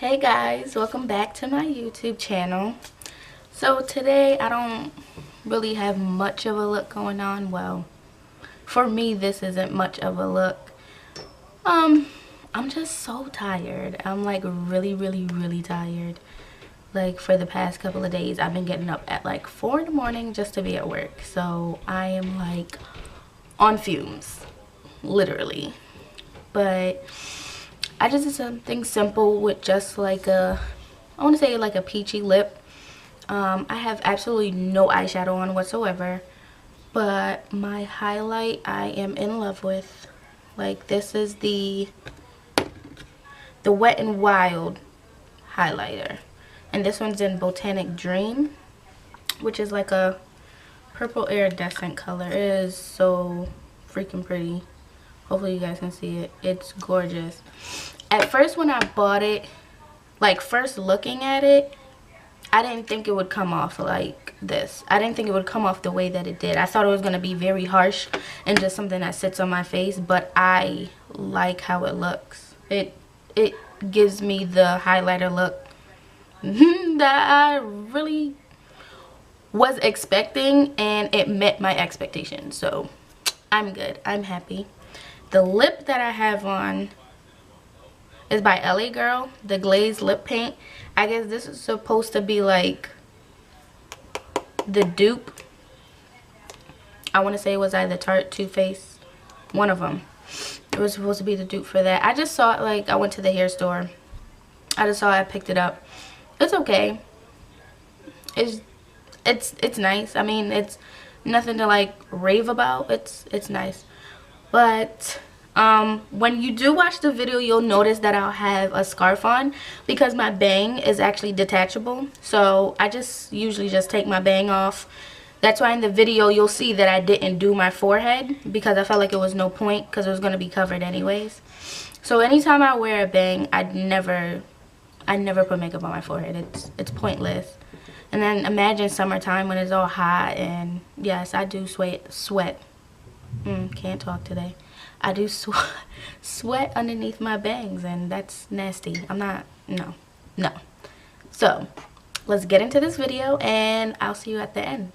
Hey guys, welcome back to my YouTube channel. So today I don't really have much of a look going on. Well, for me this isn't much of a look. I'm just so tired. I'm like really tired. Like for the past couple of days I've been getting up at like 4 in the morning just to be at work. So I am like on fumes, literally. But I just did something simple with just like I want to say like a peachy lip. I have absolutely no eyeshadow on whatsoever, but my highlight I am in love with. Like this is the Wet n Wild highlighter, and this one's in Botanic Dream, which is like a purple iridescent color. It is so freaking pretty. Hopefully you guys can see it. It's gorgeous. At first when I bought it, like first looking at it, I didn't think it would come off like this. I didn't think it would come off the way that it did. I thought it was going to be very harsh and just something that sits on my face, but I like how it looks. It gives me the highlighter look that I really was expecting, and it met my expectations. So I'm good. I'm happy. The lip that I have on is by LA Girl, the glazed lip paint. I guess this is supposed to be like the dupe. I want to say it was either Tarte, Too Faced, one of them. It was supposed to be the dupe for that. I just saw it, like I went to the hair store. I just saw it, I picked it up. It's okay. It's nice. I mean, it's nothing to like rave about. It's nice. But when you do watch the video, you'll notice that I'll have a scarf on because my bang is actually detachable. So I just usually just take my bang off. That's why in the video you'll see that I didn't do my forehead, because I felt like it was no point because it was going to be covered anyways. So anytime I wear a bang, I never put makeup on my forehead. It's pointless. And then imagine summertime when it's all hot, and yes, I do sweat. Can't talk today. I do sweat underneath my bangs, and that's nasty. I'm not, no. So let's get into this video and I'll see you at the end.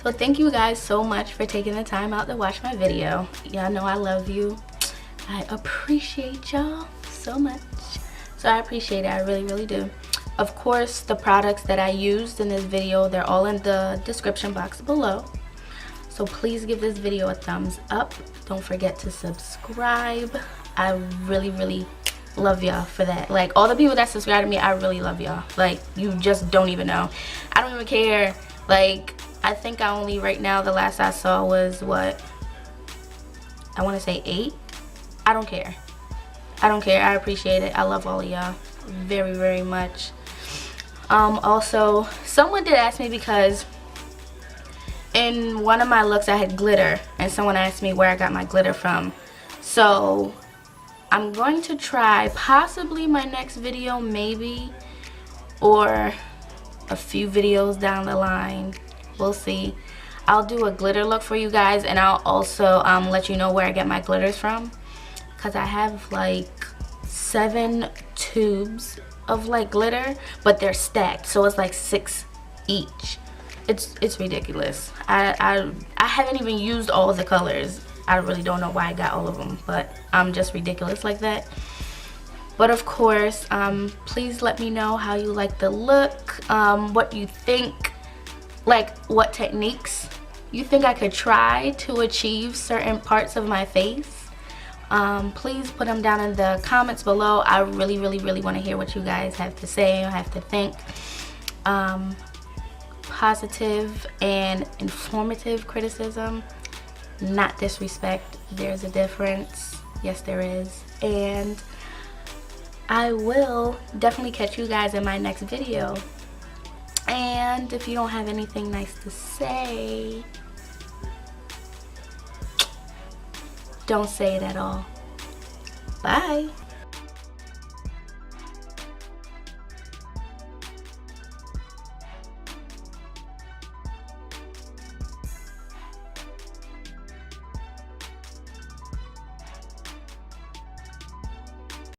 So thank you guys so much for taking the time out to watch my video. Y'all know I love you. I appreciate y'all so much. So I appreciate it. I really, really do. Of course, the products that I used in this video, they're all in the description box below. So please give this video a thumbs up. Don't forget to subscribe. I really, really love y'all for that. Like, all the people that subscribe to me, I really love y'all. Like, you just don't even know. I don't even care. Like, I think I only, right now, the last I saw was what? I want to say 8. I don't care. I don't care. I appreciate it. I love all of y'all very, very much. Also, someone did ask me, because in one of my looks I had glitter, and someone asked me where I got my glitter from. So I'm going to try possibly my next video, maybe, or a few videos down the line. We'll see. I'll do a glitter look for you guys, and I'll also let you know where I get my glitters from, because I have like 7 tubes of like glitter, but they're stacked, so it's like 6 each. It's ridiculous. I haven't even used all of the colors. I really don't know why I got all of them, but I'm just ridiculous like that. But of course, please let me know how you like the look, what you think, like what techniques you think I could try to achieve certain parts of my face. Please put them down in the comments below. I really, really, really want to hear what you guys have to say or have to think. Positive and informative criticism, not disrespect. There's a difference. Yes, there is. And I will definitely catch you guys in my next video. And if you don't have anything nice to say, don't say it at all. Bye.